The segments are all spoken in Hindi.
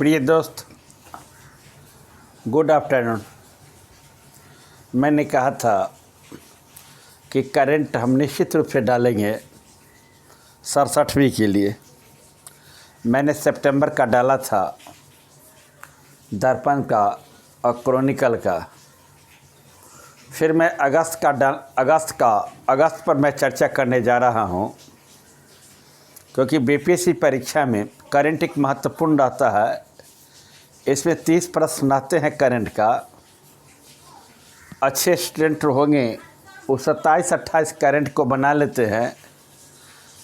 प्रिय दोस्त, गुड आफ्टरनून। मैंने कहा था कि करंट हम निश्चित रूप से डालेंगे 67वीं के लिए। मैंने सितंबर का डाला था, दर्पण का और क्रॉनिकल का। फिर मैं अगस्त पर मैं चर्चा करने जा रहा हूं, क्योंकि बीपीएससी परीक्षा में करंट एक महत्वपूर्ण रहता है। इसमें 30 प्रश्न आते हैं करंट का। अच्छे स्टूडेंट होंगे वो 27-28 करंट को बना लेते हैं।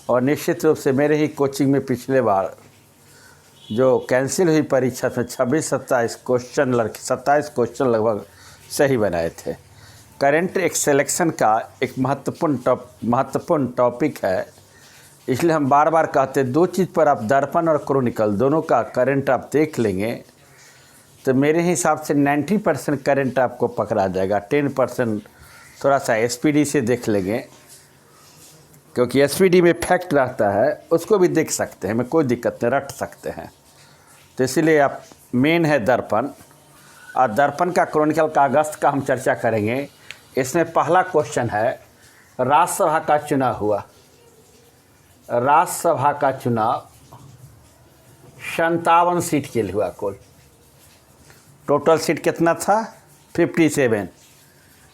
और निश्चित रूप से मेरे ही कोचिंग में पिछले बार जो कैंसिल हुई परीक्षा में 26-27 क्वेश्चन लगभग सही बनाए थे। करंट एक सिलेक्शन का एक महत्वपूर्ण टॉपिक है। इसलिए हम बार बार कहते हैं, दो चीज़ पर आप दर्पण और क्रॉनिकल दोनों का करंट आप देख लेंगे तो मेरे हिसाब से 90% करंट आपको पकड़ा जाएगा। 10% थोड़ा सा एसपीडी से देख लेंगे, क्योंकि एसपीडी में फैक्ट रहता है, उसको भी देख सकते हैं, हमें कोई दिक्कत नहीं, रट सकते हैं। तो इसीलिए आप मेन है दर्पण, और दर्पण का क्रॉनिकल का अगस्त का हम चर्चा करेंगे। इसमें पहला क्वेश्चन है, राज्यसभा का चुनाव हुआ। राज्यसभा का चुनाव 57 सीट के लिए हुआ। कुल टोटल सीट कितना था? 57।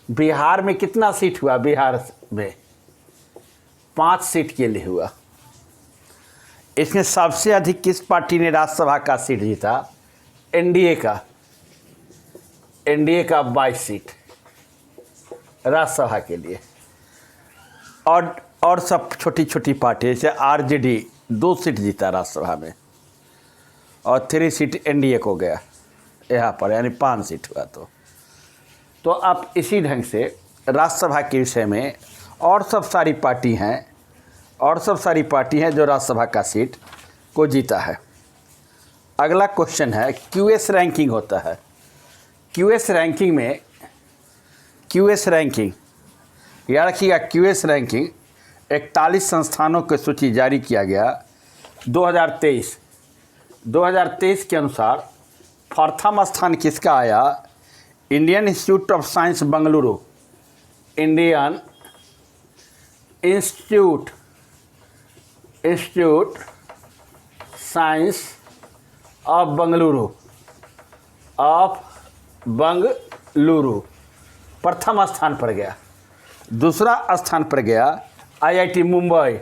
बिहार में कितना सीट हुआ? बिहार में 5 सीट के लिए हुआ। इसमें सबसे अधिक किस पार्टी ने राज्यसभा का सीट जीता? एनडीए का 22 सीट राज्यसभा के लिए। और सब छोटी छोटी पार्टी, जैसे आरजेडी 2 सीट जीता राज्यसभा में, और 3 सीट एनडीए को गया यहाँ पर, यानी 5 सीट हुआ। तो आप इसी ढंग से राज्यसभा के विषय में और सब सारी पार्टी हैं जो राज्यसभा का सीट को जीता है। अगला क्वेश्चन है, क्यूएस रैंकिंग होता है। क्यूएस रैंकिंग याद रखिएगा। क्यूएस रैंकिंग 41 संस्थानों की सूची जारी किया गया 2023 के अनुसार प्रथम स्थान किसका आया? Indian institute of science Bengaluru. Indian institute science of Bengaluru प्रथम स्थान पर गया। दूसरा स्थान पर गया आईआईटी मुंबई।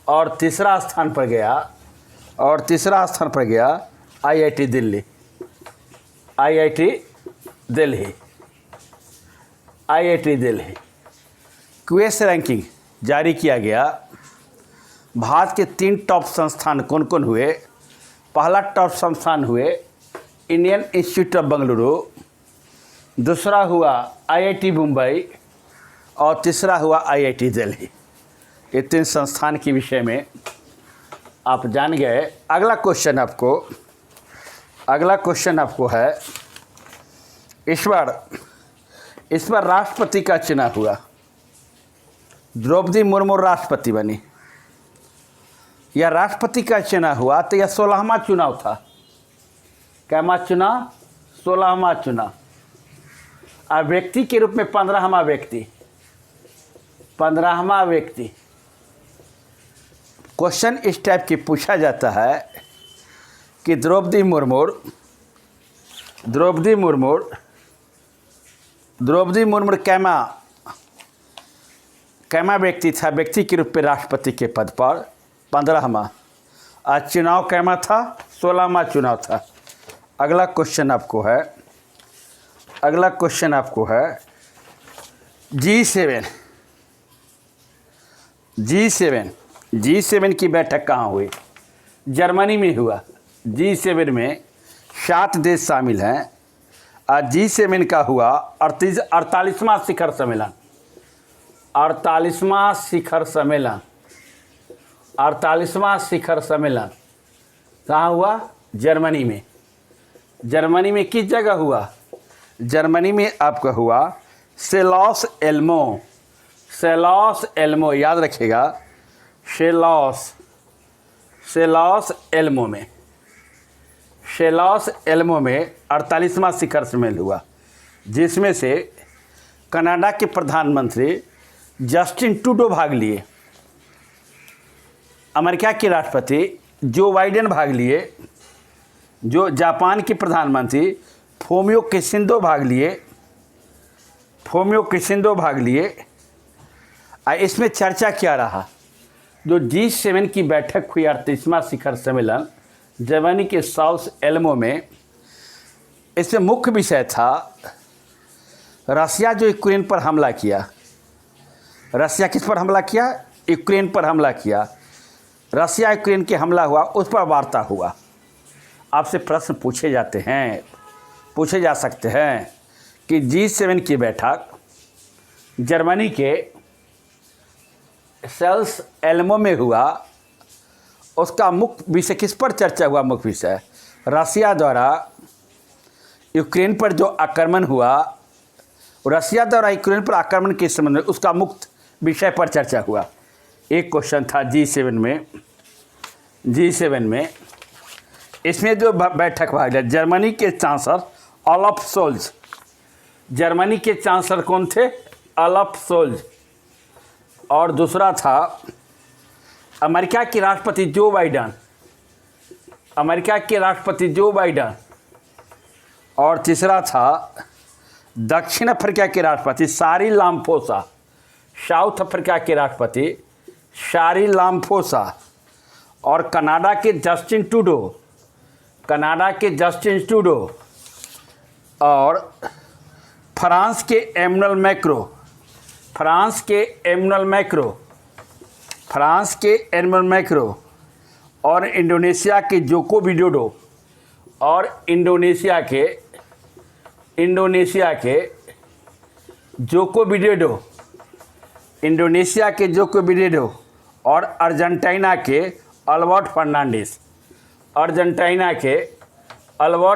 और तीसरा स्थान पर गया आईआईटी दिल्ली। क्यूएस रैंकिंग जारी किया गया। भारत के 3 टॉप संस्थान कौन कौन हुए? पहला टॉप संस्थान हुए इंडियन इंस्टीट्यूट ऑफ बेंगलुरु, दूसरा हुआ आईआईटी मुंबई, और तीसरा हुआ आईआईटी दिल्ली। ये 3 संस्थान के विषय में आप जान गए। अगला क्वेश्चन आपको है, इस बार राष्ट्रपति का चुनाव हुआ। द्रौपदी मुर्मू राष्ट्रपति बनी। यह राष्ट्रपति का चुनाव हुआ तो यह 16वां चुनाव था। कैमा चुनाव? 16वां चुनाव। अब व्यक्ति के रूप में 15वां व्यक्ति। क्वेश्चन इस टाइप की पूछा जाता है कि द्रौपदी मुर्मू कैमा व्यक्ति था व्यक्ति के रूप में राष्ट्रपति के पद पर? 15वां। आज चुनाव कैमा था? 16वां चुनाव था। अगला क्वेश्चन आपको है G7 की बैठक कहाँ हुई? जर्मनी में हुआ। G7 में 7 देश शामिल हैं। आज G7 का हुआ 48वां शिखर सम्मेलन। 48वां शिखर सम्मेलन कहाँ हुआ? जर्मनी में। जर्मनी में किस जगह हुआ? जर्मनी में आपका हुआ सेलॉस एल्मो, याद रखिएगा। शेलॉस एल्मो में 48वां शिखर सम्मेलन हुआ, जिसमें से कनाडा के प्रधानमंत्री जस्टिन ट्रूडो भाग लिए, अमेरिका के राष्ट्रपति जो बाइडेन भाग लिए, जो जापान के प्रधानमंत्री फोमियो किशिंदो भाग लिए। इसमें चर्चा क्या रहा? जो G7 की बैठक हुई 38वां शिखर सम्मेलन जर्मनी के साउथ एल्मो में, इसमें मुख्य विषय था रसिया जो यूक्रेन पर हमला किया। रसिया किस पर हमला किया? यूक्रेन पर हमला किया। रसिया यूक्रेन के हमला हुआ, उस पर वार्ता हुआ। आपसे प्रश्न पूछे जा सकते हैं कि G7 की बैठक जर्मनी के सेल्स एल्मो में हुआ, उसका मुख्य विषय किस पर चर्चा हुआ? मुख्य विषय रसिया द्वारा यूक्रेन पर जो आक्रमण हुआ, रसिया द्वारा यूक्रेन पर आक्रमण के संबंध में उसका मुख्य विषय पर चर्चा हुआ। एक क्वेश्चन था G7 में इसमें जो बैठक भाग लिया जर्मनी के चांसलर ओलाफ शोल्ज। जर्मनी के चांसलर कौन थे? Olaf Scholz. और दूसरा था अमेरिका के राष्ट्रपति जो बाइडेन। और तीसरा था दक्षिण अफ्रीका के राष्ट्रपति सारिल रामाफोसा, साउथ अफ्रीका के राष्ट्रपति सारिल रामाफोसा, और कनाडा के जस्टिन ट्रूडो, और फ्रांस के एमनुएल मैक्रो, और इंडोनेशिया के जोको विडोडो, और इंडोनेशिया के जोको विडोडो, और अर्जेंटीना के अल्बर्ट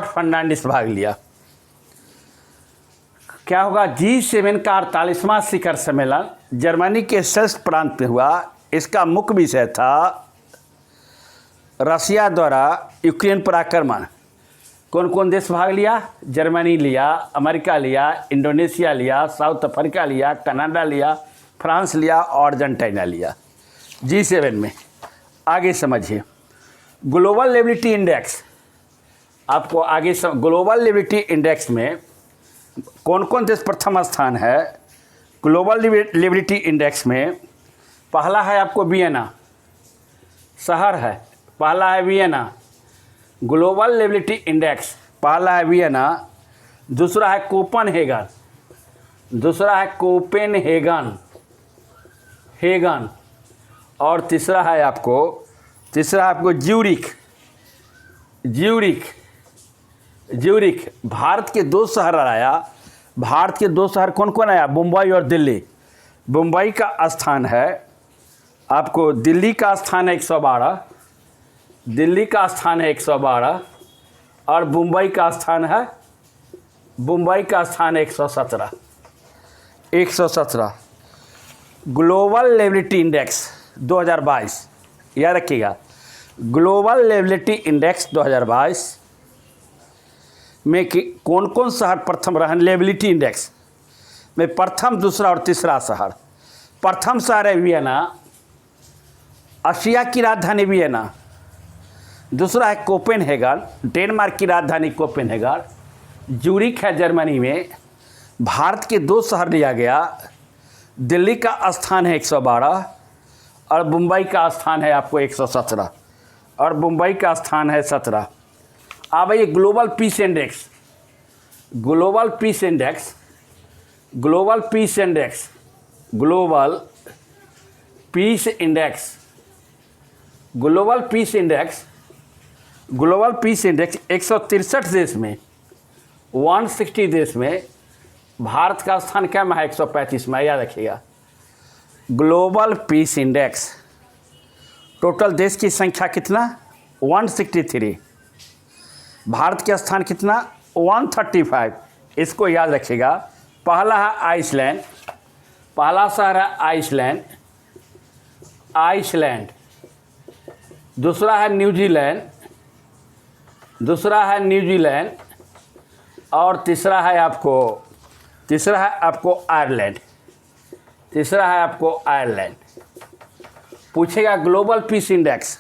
फर्नांडिस भाग लिया। क्या होगा? G7 का 48वां शिखर सम्मेलन जर्मनी के सेल्स प्रांत में हुआ। इसका मुख्य विषय था रसिया द्वारा यूक्रेन पर आक्रमण। कौन कौन देश भाग लिया? जर्मनी लिया, अमेरिका लिया, इंडोनेशिया लिया, साउथ अफ्रीका लिया, कनाडा लिया, फ्रांस लिया और अर्जेंटीना लिया। G7 में आगे समझिए ग्लोबल लिबर्टी इंडेक्स। आपको आगे ग्लोबल लिबर्टी इंडेक्स में कौन कौन देश प्रथम स्थान है? ग्लोबल लिबर्टी इंडेक्स में पहला है आपको वियना शहर है, पहला है वियना। ग्लोबल लिबर्टी इंडेक्स पहला है वियना, दूसरा है कोपेनहेगन, और तीसरा है आपको ज्यूरिख। भारत के दो शहर कौन कौन आया? मुंबई और दिल्ली। मुंबई का स्थान है आपको, दिल्ली का स्थान है 112, और मुंबई का स्थान है 117। ग्लोबल लिबर्टी इंडेक्स 2022 याद रखिएगा। ग्लोबल लिबर्टी इंडेक्स 2022 में कौन कौन शहर प्रथम रहे? लिबर्टी इंडेक्स में प्रथम, दूसरा और तीसरा शहर। प्रथम शहर है वियना, ऑस्ट्रिया की राजधानी वियना। दूसरा है कोपेनहेगन, डेनमार्क की राजधानी कोपेनहेगन। ज्यूरिख है जर्मनी में। भारत के दो शहर लिया गया, दिल्ली का स्थान है 112 और मुंबई का स्थान है आपको 117 और मुंबई का स्थान है 17। अब ये global peace index global peace index 163 देश में 160 देश में भारत का स्थान क्या है? 135 में। याद रखिएगा ग्लोबल पीस इंडेक्स। टोटल देश की संख्या कितना? 163। भारत का स्थान कितना? 135। इसको याद रखिएगा। पहला है आइसलैंड, पहला शहर है आइसलैंड, आइसलैंड, दूसरा है न्यूजीलैंड, दूसरा है न्यूजीलैंड, और तीसरा है आपको आयरलैंड, तीसरा है आपको आयरलैंड। पूछेगा ग्लोबल पीस इंडेक्स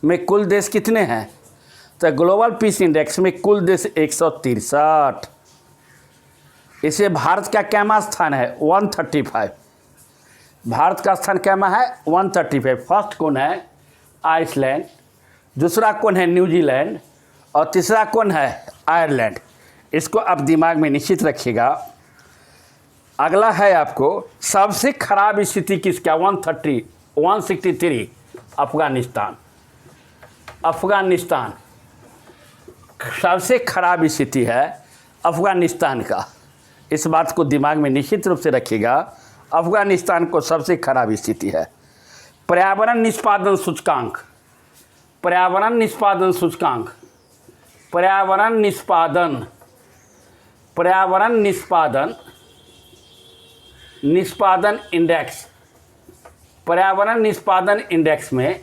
में कुल देश कितने हैं, तो ग्लोबल पीस इंडेक्स में कुल देश 163। इसे भारत का कैमा स्थान है 135। भारत का स्थान कैमा है 135। फर्स्ट कौन है आइसलैंड, दूसरा कौन है न्यूजीलैंड, और तीसरा कौन है आयरलैंड। इसको आप दिमाग में निश्चित रखिएगा। अगला है आपको सबसे खराब स्थिति किसका, 163 अफगानिस्तान। अफगानिस्तान सबसे खराब स्थिति है अफगानिस्तान का। इस बात को दिमाग में निश्चित रूप से रखिएगा, अफगानिस्तान को सबसे खराब स्थिति है। पर्यावरण निष्पादन सूचकांक, पर्यावरण निष्पादन सूचकांक, पर्यावरण निष्पादन, पर्यावरण निष्पादन, निष्पादन इंडेक्स, पर्यावरण निष्पादन इंडेक्स में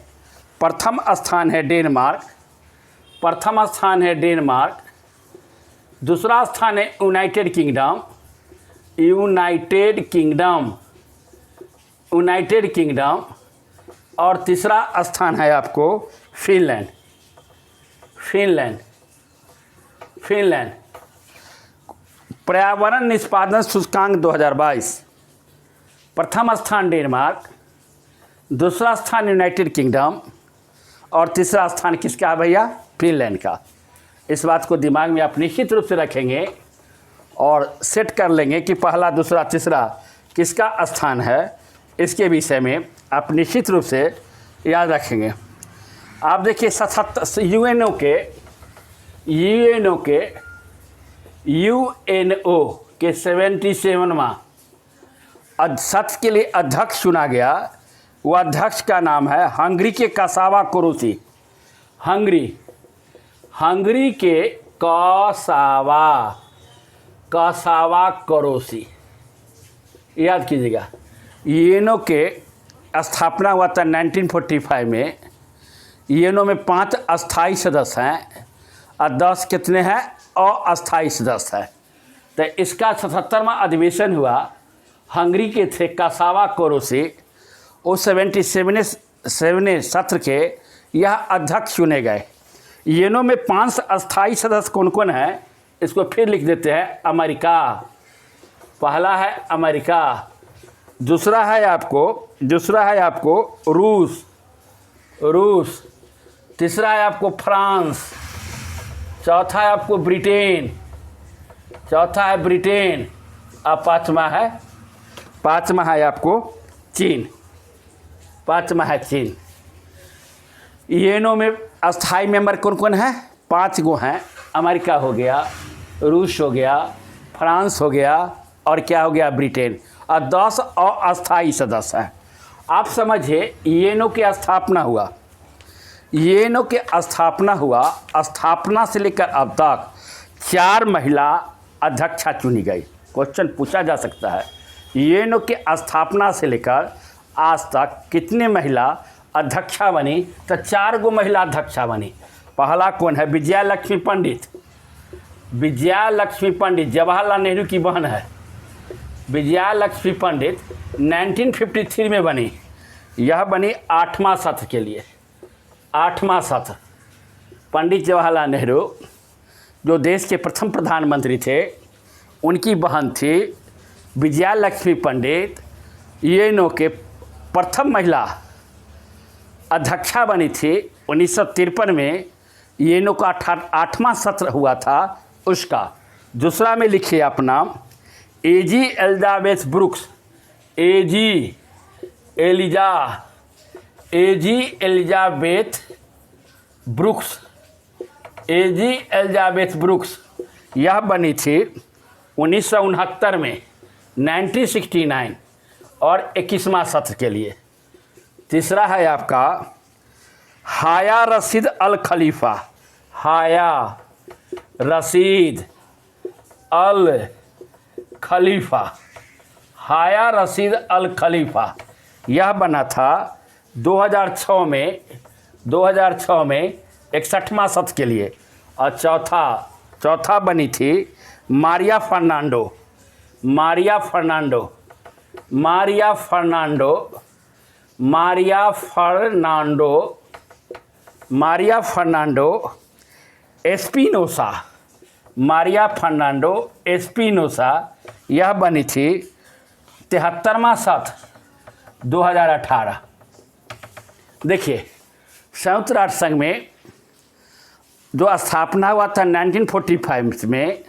प्रथम स्थान है डेनमार्क, प्रथम स्थान है डेनमार्क, दूसरा स्थान है United kingdom, United kingdom, United kingdom, और तीसरा स्थान है आपको फिनलैंड, फिनलैंड, फिनलैंड। पर्यावरण निष्पादन सूचकांक 2022, प्रथम स्थान डेनमार्क, दूसरा स्थान यूनाइटेड किंगडम, और तीसरा स्थान किसका है भैया, फिनलैंड का। इस बात को दिमाग में आप निश्चित रूप से रखेंगे और सेट कर लेंगे कि पहला, दूसरा, तीसरा किसका स्थान है। इसके विषय में आप निश्चित रूप से याद रखेंगे। आप देखिए 77 यूएनओ के 77वां सत्र के लिए अध्यक्ष चुना गया। वह अध्यक्ष का नाम है हंगरी के कासावा कोरोसी। हंगरी के कासावा कोरोसी, याद कीजिएगा। यूएनओ के स्थापना हुआ था 1945 में। यूएनओ में 5 अस्थाई सदस्य हैं और 10 कितने हैं अस्थाई सदस्य हैं। तो इसका 77वां अधिवेशन हुआ, हंगरी के थे कासावा कोरोसी। उस 77वें सत्र के यह अध्यक्ष चुने गए। यूएनओ में 5 अस्थाई सदस्य कौन कौन हैं, इसको फिर लिख देते हैं। अमेरिका, पहला है अमेरिका, दूसरा है आपको रूस, तीसरा है आपको फ्रांस, चौथा है आपको ब्रिटेन, और पाँचवा है आपको चीन, यूएनओ में अस्थाई मेंबर कौन कौन है, 5 गो हैं। अमेरिका हो गया, रूस हो गया, फ्रांस हो गया, और क्या हो गया, ब्रिटेन, और 10 अस्थाई सदस्य हैं। आप समझिए यूएनओ की स्थापना हुआ, स्थापना से लेकर अब तक 4 महिला अध्यक्षा चुनी गई। क्वेश्चन पूछा जा सकता है, यूएनओ के स्थापना से लेकर आज तक कितने महिला अध्यक्षा बनी, तो 4 गो महिला अध्यक्षा बनी। पहला कौन है, विजया लक्ष्मी पंडित जवाहरलाल नेहरू की बहन है। विजया लक्ष्मी पंडित 1953 में बनी। यह बनी 8वां सत्र के लिए, 8वां सत्र। पंडित जवाहरलाल नेहरू जो देश के प्रथम प्रधानमंत्री थे, उनकी बहन थी विजया लक्ष्मी पंडित। यूएनओ के प्रथम महिला अध्यक्षा बनी थी 1953 में। यूएनओ का 8वां सत्र हुआ था उसका। दूसरा में लिखिए अपना एजी एलिजाबेथ ब्रुक्स, यह बनी थी 1969 में, 1969, और 21वां सत्र के लिए। तीसरा है आपका हाया रशीद अल खलीफा, यह बना था 2006 में 61वां सत्र के लिए। और चौथा बनी थी मारिया फर्नांडो एस्पिनोसा। यह बनी थी 73वां सत्र 2018। देखिए, संयुक्त राष्ट्र संघ में जो स्थापना हुआ था 1945 में,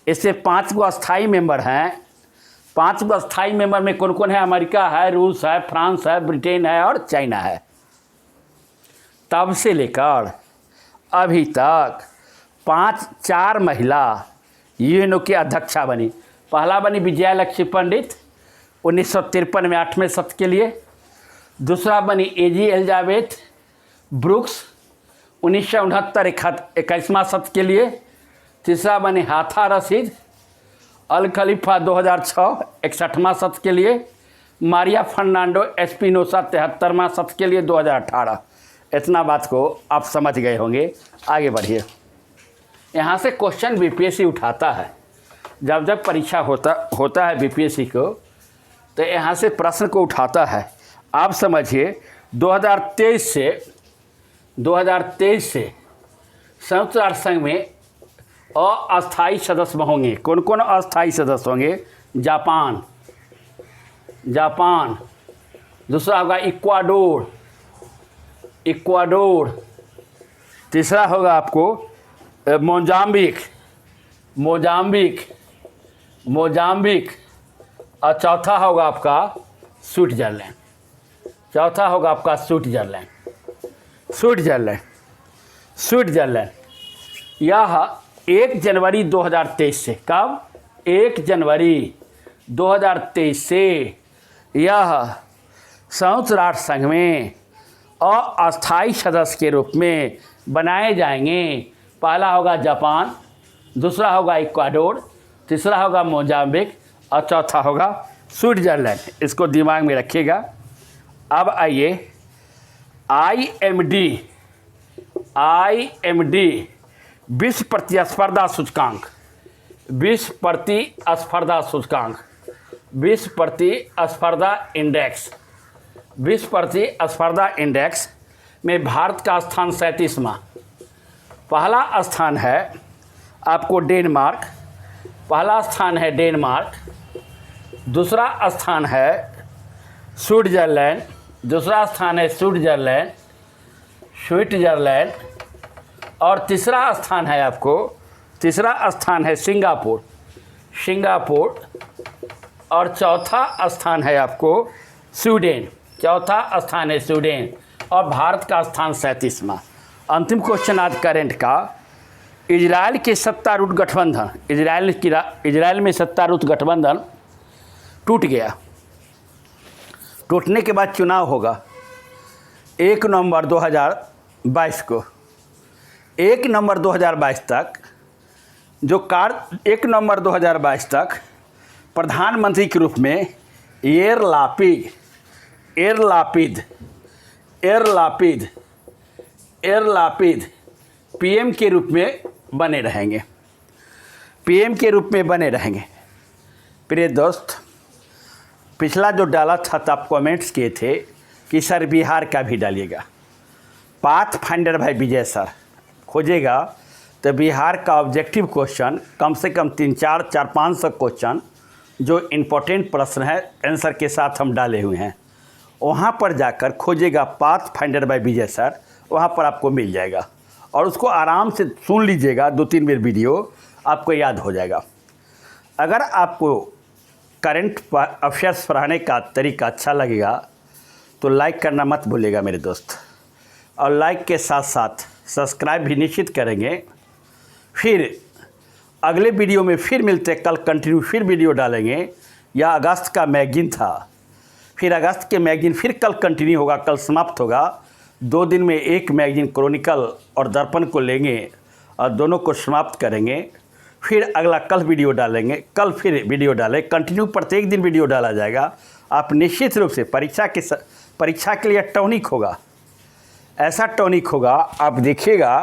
इससे 5 गो स्थायी मेंबर हैं। 5 गो स्थायी मेंबर में कौन कौन है? अमेरिका है, रूस है, फ्रांस है, ब्रिटेन है और चाइना है। तब से लेकर अभी तक 4 महिला यूएनओ की अध्यक्षा बनी। पहला बनी विजया लक्ष्मी पंडित 1953 में 8वें सत्र के लिए। दूसरा बनी एजी एलिजाबेथ ब्रुक्स 1969 21वां सत्र के लिए। तीसरा बनी हाथा रशीद अल खलीफा 2006 61वां सत्र के लिए। मारिया फर्नांडो एस्पिनोसा 73वां सत्र के लिए 2018। इतना बात को आप समझ गए होंगे। आगे बढ़िए। यहाँ से क्वेश्चन बीपीएससी उठाता है। जब परीक्षा होता है बीपीएससी को, तो यहाँ से प्रश्न को उठाता है। आप समझिए 2023 से संयुक्त राष्ट्र संघ में अस्थायी सदस्य होंगे। कौन कौन अस्थायी सदस्य होंगे? जापान। दूसरा होगा इक्वाडोर। तीसरा होगा आपको मोजाम्बिक। और चौथा होगा आपका स्विट्जरलैंड। यह 1 जनवरी 2023 से, कब? 1 जनवरी 2023 से यह संयुक्त राष्ट्र संघ में अस्थायी सदस्य के रूप में बनाए जाएंगे। पहला होगा जापान, दूसरा होगा इक्वाडोर, तीसरा होगा मोजाम्बिक और चौथा होगा स्विट्जरलैंड। इसको दिमाग में रखिएगा। अब आइए IMD विश्व प्रतिस्पर्धा सूचकांक, विश्व प्रतिस्पर्धा इंडेक्स में भारत का स्थान 37वां। पहला स्थान है आपको डेनमार्क, दूसरा स्थान है स्विट्जरलैंड, और तीसरा स्थान है सिंगापुर, और चौथा स्थान है आपको स्वीडन। और भारत का स्थान 37वां। अंतिम क्वेश्चन आज करेंट का। इजराइल के सत्तारूढ़ गठबंधन, इजराइल में सत्तारूढ़ गठबंधन टूट गया। टूटने के बाद चुनाव होगा 1 नवंबर 2022 को। 1 नवंबर 2022 तक 1 नवंबर 2022 तक प्रधानमंत्री के रूप में एयर लापिद पीएम के रूप में बने रहेंगे। प्रिय दोस्त, पिछला जो डाला था तो आप कमेंट्स किए थे कि सर बिहार का भी डालिएगा। पाथ फाइंडर भाई विजय सर खोजेगा तो बिहार का ऑब्जेक्टिव क्वेश्चन कम से कम 400-500 क्वेश्चन जो इम्पोर्टेंट प्रश्न है आंसर के साथ हम डाले हुए हैं। वहाँ पर जाकर खोजेगा पाथ फाइंडर बाय विजय सर, वहाँ पर आपको मिल जाएगा और उसको आराम से सुन लीजिएगा। 2-3 बार वीडियो आपको याद हो जाएगा। अगर आपको करंट अफेयर्स पढ़ाने का तरीका अच्छा लगेगा तो लाइक करना मत भूलिएगा मेरे दोस्त, और लाइक के साथ साथ सब्सक्राइब भी निश्चित करेंगे। फिर अगले वीडियो में फिर मिलते, कल कंटिन्यू फिर वीडियो डालेंगे। या अगस्त का मैगजीन था, फिर अगस्त के मैगजीन फिर कल कंटिन्यू होगा, कल समाप्त होगा। 2 दिन में एक मैगजीन क्रॉनिकल और दर्पण को लेंगे और दोनों को समाप्त करेंगे। फिर अगला कल वीडियो डालेंगे, कल फिर वीडियो डालें, कंटिन्यू प्रत्येक दिन वीडियो डाला जाएगा। आप निश्चित रूप से परीक्षा के लिए टॉनिक होगा, ऐसा टॉनिक होगा। आप देखिएगा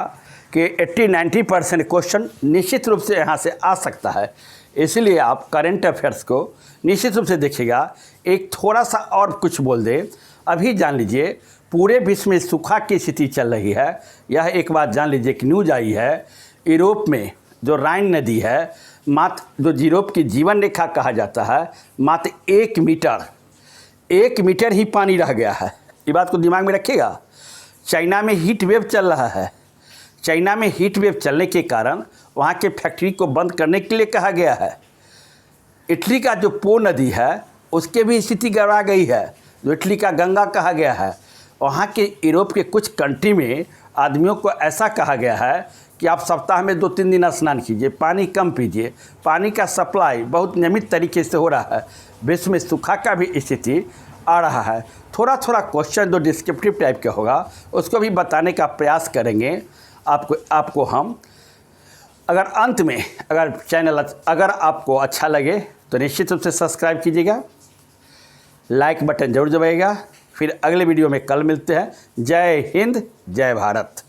कि 80-90% क्वेश्चन निश्चित रूप से यहाँ से आ सकता है। इसलिए आप करंट अफेयर्स को निश्चित रूप से देखिएगा। एक थोड़ा सा और कुछ बोल दें, अभी जान लीजिए पूरे विश्व में सूखा की स्थिति चल रही है। यह एक बात जान लीजिए कि न्यूज़ आई है, यूरोप में जो राइन नदी है, मात्र जो यूरोप की जीवन रेखा कहा जाता है, मात्र 1 मीटर ही पानी रह गया है। ये बात को दिमाग में रखिएगा। चाइना में हीट वेव चल रहा है। चाइना में हीट वेव चलने के कारण वहाँ के फैक्ट्री को बंद करने के लिए कहा गया है। इटली का जो पो नदी है उसके भी स्थिति गड़बड़ा गई है, जो इटली का गंगा कहा गया है। वहाँ के यूरोप के कुछ कंट्री में आदमियों को ऐसा कहा गया है कि आप सप्ताह में 2-3 दिन स्नान कीजिए, पानी कम पीजिए। पानी का सप्लाई बहुत नियमित तरीके से हो रहा है। विश्व में सूखा का भी स्थिति आ रहा है। थोड़ा थोड़ा क्वेश्चन जो डिस्क्रिप्टिव टाइप का होगा उसको भी बताने का प्रयास करेंगे आपको हम। अगर अंत में अगर आपको अच्छा लगे तो निश्चित रूप से सब्सक्राइब कीजिएगा, लाइक बटन जरूर दबाइएगा। फिर अगले वीडियो में कल मिलते हैं। जय हिंद, जय भारत।